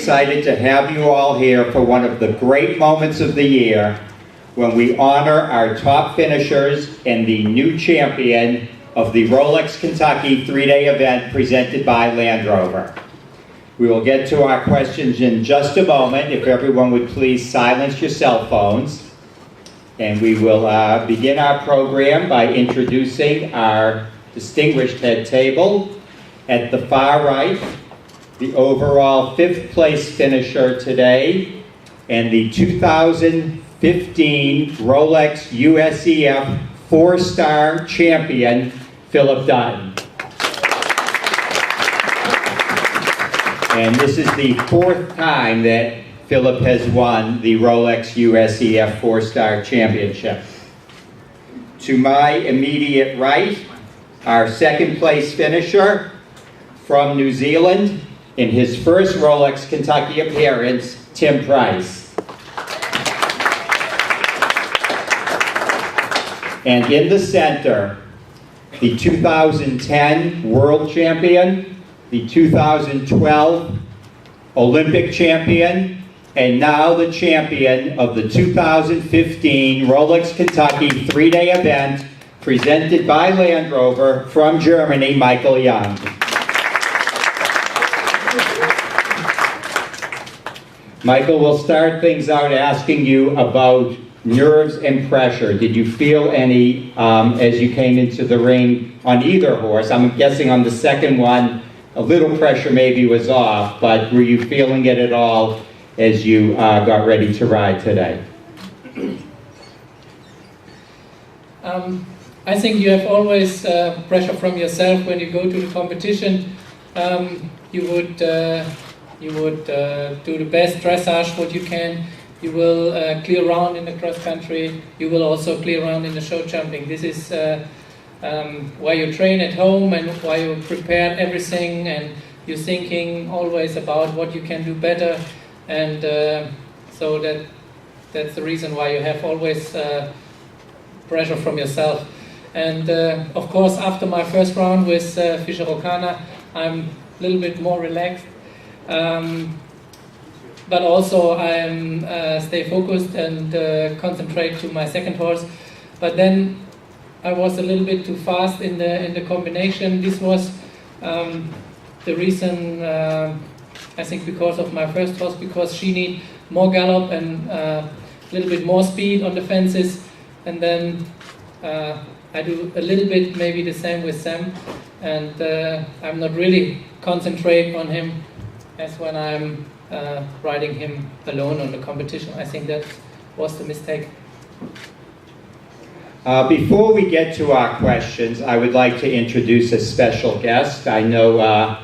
Excited to have you all here for one of the great moments of the year when we honor our top finishers and the new champion of the Rolex Kentucky 3-day event presented by Land Rover. We will get to our questions in just a moment. If everyone would please silence your cell phones. And we will begin our program by introducing our distinguished head table. At the far right, the overall 5th place finisher today, and the 2015 Rolex USEF 4-star champion, Philip Dutton. And this is the 4th time that Philip has won the Rolex USEF 4-star championship. To my immediate right, our 2nd place finisher from New Zealand, in his first Rolex Kentucky appearance, Tim Price. And in the center, the 2010 World Champion, the 2012 Olympic Champion, and now the champion of the 2015 Rolex Kentucky 3-day event presented by Land Rover from Germany, Michael Young. Michael, we'll start things out asking you about nerves and pressure. Did you feel any as you came into the ring on either horse? I'm guessing on the second one, a little pressure maybe was off, but were you feeling it at all as you got ready to ride today? I think you have always pressure from yourself when you go to the competition. You would do the best dressage what you can. You will clear round in the cross country. You will also clear round in the show jumping. This is why you train at home and why you prepare everything, and you're thinking always about what you can do better. And so that's the reason why you have always pressure from yourself. And of course, after my first round with Fischer Okana, I'm a little bit more relaxed. But also I'm stay focused and concentrate to my second horse. But then I was a little bit too fast in the combination. This was the reason. I think because of my first horse, because she need more gallop and a little bit more speed on the fences, and then I do a little bit maybe the same with Sam, and I'm not really concentrate on him as when I'm riding him alone on the competition. I think that was the mistake. Before we get to our questions, I would like to introduce a special guest. I know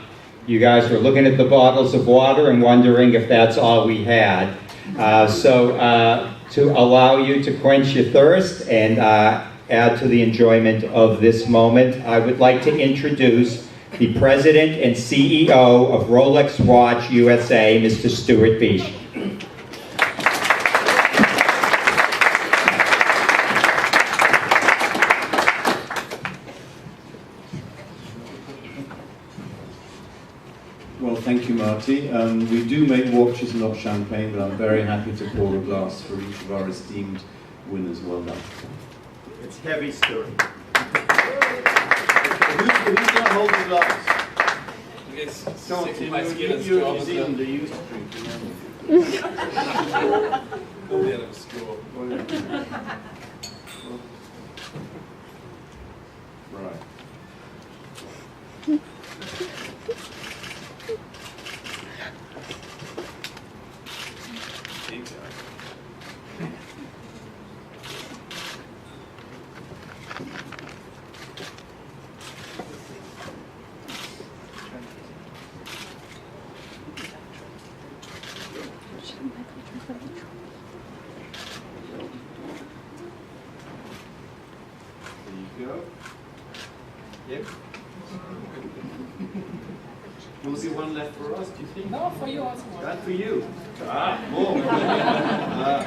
you guys were looking at the bottles of water and wondering if that's all we had. So to allow you to quench your thirst and add to the enjoyment of this moment, I would like to introduce the President and CEO of Rolex Watch USA, Mr. Stuart Bish. Well, thank you, Marty. We do make watches, not champagne, but I'm very happy to pour a glass for each of our esteemed winners. Well done. It's heavy, Stuart. Who's going to hold the glass? Come on, Tim, my skin is you're strong New as Zealander, you used to drink, you Only out of a straw. Right. Yep. Will there be one left for us, do you think? No, for you also. That for you. More.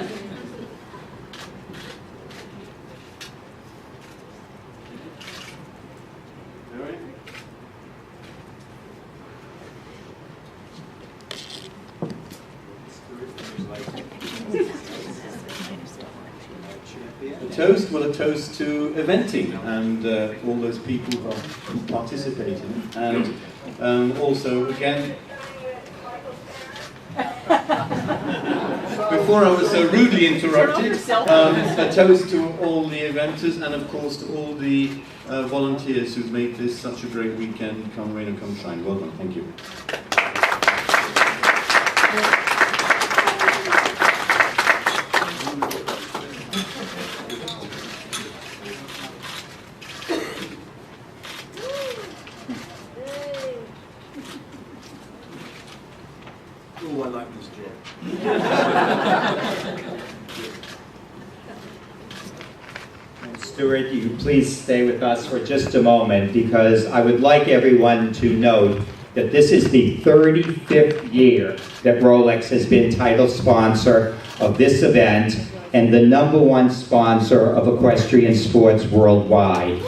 A toast? Well, a toast to eventing and all those people who participate in it. And also, again, before I was so rudely interrupted, a toast to all the eventers and of course to all the volunteers who've made this such a great weekend, come rain or come shine. Well done, thank you. Oh, I like this job. Stuart, you please stay with us for just a moment because I would like everyone to note that this is the 35th year that Rolex has been title sponsor of this event and the #1 sponsor of equestrian sports worldwide.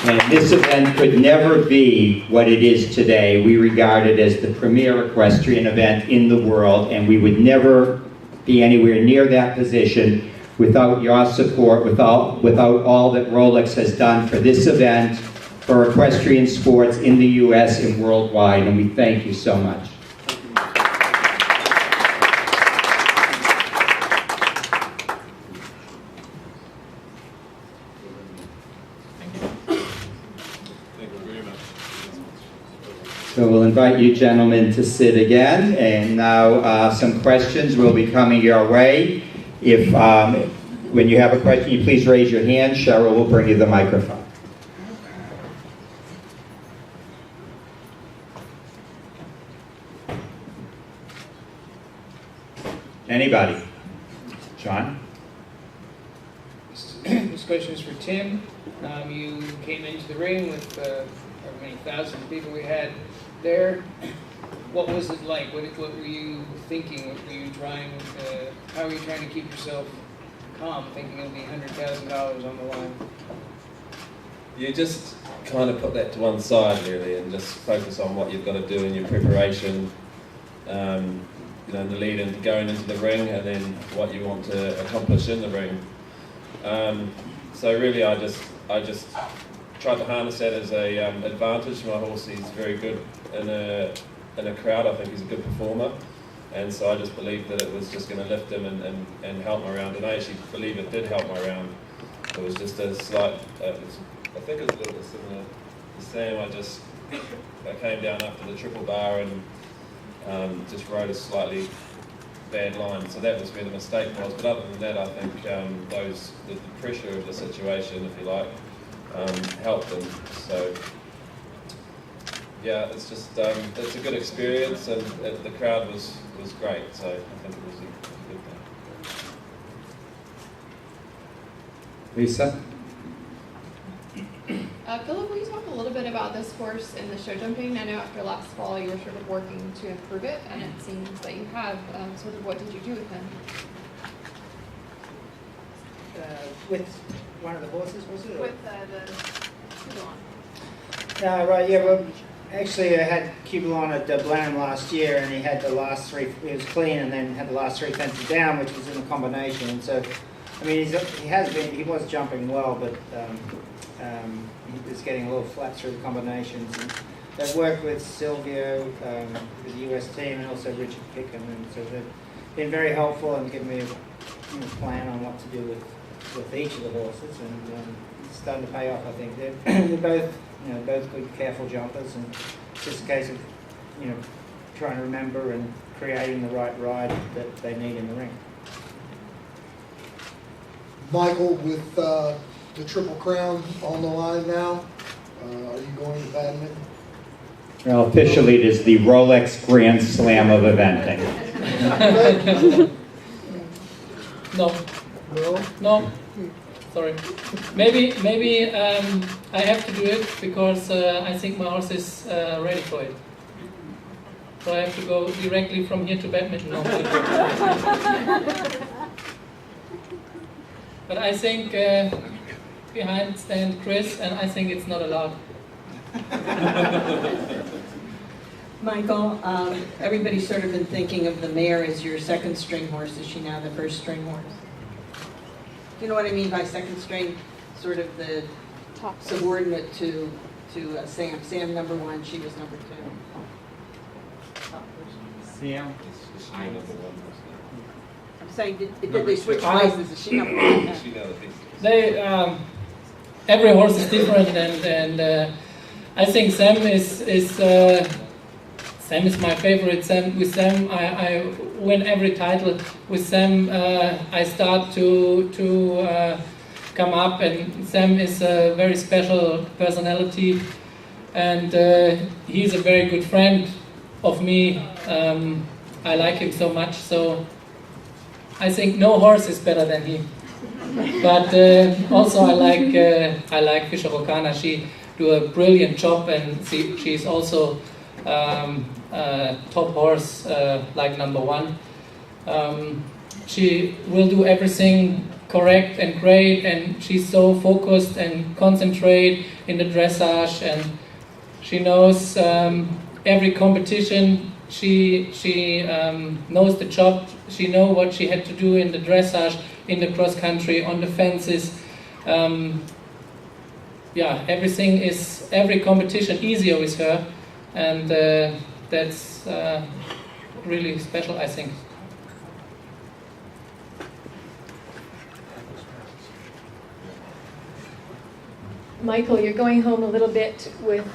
And this event could never be what it is today. We regard it as the premier equestrian event in the world, and we would never be anywhere near that position without your support, without all that Rolex has done for this event, for equestrian sports in the US and worldwide, and we thank you so much. So we'll invite you gentlemen to sit again, and now some questions will be coming your way. If when you have a question, you please raise your hand. Cheryl will bring you the microphone. Anybody? John? This question is for Tim. You came into the ring with however many thousands of people we had there. What was it like? What were you thinking? What were you trying? How were you trying to keep yourself calm, thinking it'll be $100,000 on the line? You just kind of put that to one side really and just focus on what you've got to do in your preparation, you know, the lead into going into the ring and then what you want to accomplish in the ring. So really I just tried to harness that as a advantage. My horse is very good in a crowd. I think he's a good performer, and so I just believed that it was just going to lift him and help my round, and I actually believe it did help my round. It was just a slight, I think it was a little bit similar to Sam. I came down after the triple bar and just rode a slightly bad line, so that was where the mistake was. But other than that, I think the pressure of the situation, if you like, helped them. So yeah, it's just it's a good experience, and the crowd was great. So I think it was a good thing. Lisa? Philip, will you talk a little bit about this horse in the show jumping? I know after last fall you were sort of working to improve it, and it seems that you have. Sort of what did you do with him? With one of the horses, was it? With the Cubalon. No, right, yeah, well, actually I had Cubalon at Blenheim last year, and he had the last three, he was clean and then had the last three fences down, which was in the combination. And so, I mean, he was jumping well, but he was getting a little flat through the combinations. And they've worked with Silvio, with the US team, and also Richard Pickham, and so they've been very helpful and given me a plan on what to do with each of the horses, and it's starting to pay off. I think they're both, both good, careful jumpers, and it's just a case of, trying to remember and creating the right ride that they need in the ring. Michael, with the Triple Crown on the line now, are you going to badminton? Well, officially it is the Rolex Grand Slam of eventing. No. Sorry. Maybe I have to do it because I think my horse is ready for it. So I have to go directly from here to badminton. But I think behind stand Chris, and I think it's not allowed. Michael, everybody's sort of been thinking of the mare as your second string horse. Is she now the first string horse? Do you know what I mean by second string? Sort of the Top. subordinate to Sam. Sam number one, she was number two. Sam? I'm saying, did they switch places? Is she number one now? They, every horse is different, and I think Sam is Sam is my favorite. With Sam, I win every title. With Sam, I start to come up, and Sam is a very special personality, and he's a very good friend of me. I like him so much, so I think no horse is better than he. But also I like Fischer Okana. She do a brilliant job, and she's also top horse, like number one. She will do everything correct and great, and she's so focused and concentrate in the dressage, and she knows every competition. She knows the job. She knows what she had to do in the dressage, in the cross country, on the fences. Yeah, every competition easier with her, and that's really special, I think. Michael, you're going home a little bit with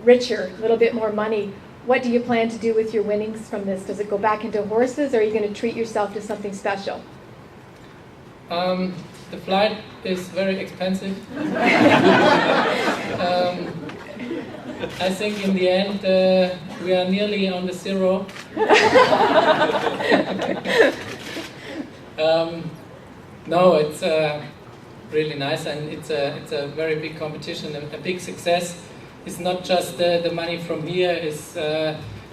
richer, a little bit more money. What do you plan to do with your winnings from this? Does it go back into horses, or are you going to treat yourself to something special? The flight is very expensive. I think in the end we are nearly on the zero. No, it's really nice, and it's a very big competition, a big success. It's not just the money from here, it's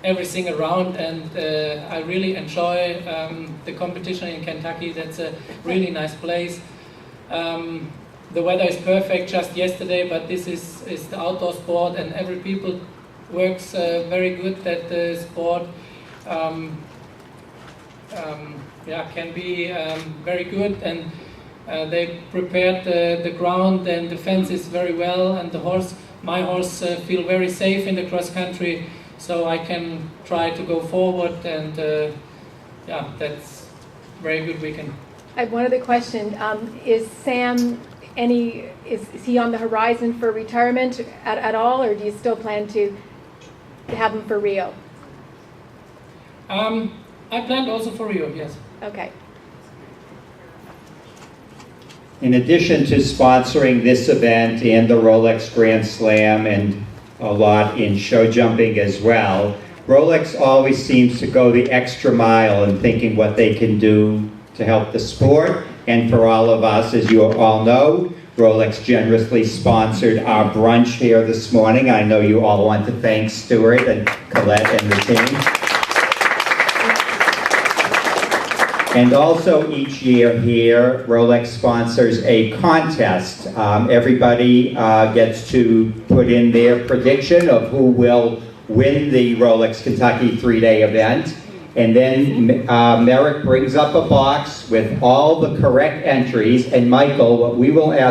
everything around, and I really enjoy the competition in Kentucky. That's a really nice place. The weather is perfect just yesterday, but this is the outdoor sport, and every people works very good at the sport. Can be very good, and they prepared the ground and the fences very well, and my horse feel very safe in the cross country, so I can try to go forward, and that's very good weekend. I have one other question. Is Sam is he on the horizon for retirement at all, or do you still plan to have him for Rio? I planned also for Rio, yes. Okay. In addition to sponsoring this event and the Rolex Grand Slam and a lot in show jumping as well, Rolex always seems to go the extra mile in thinking what they can do to help the sport. And for all of us, as you all know, Rolex generously sponsored our brunch here this morning. I know you all want to thank Stuart and Colette and the team. And also each year here, Rolex sponsors a contest. Everybody gets to put in their prediction of who will win the Rolex Kentucky 3-day event. And then Merrick brings up a box with all the correct entries. And Michael, what we will ask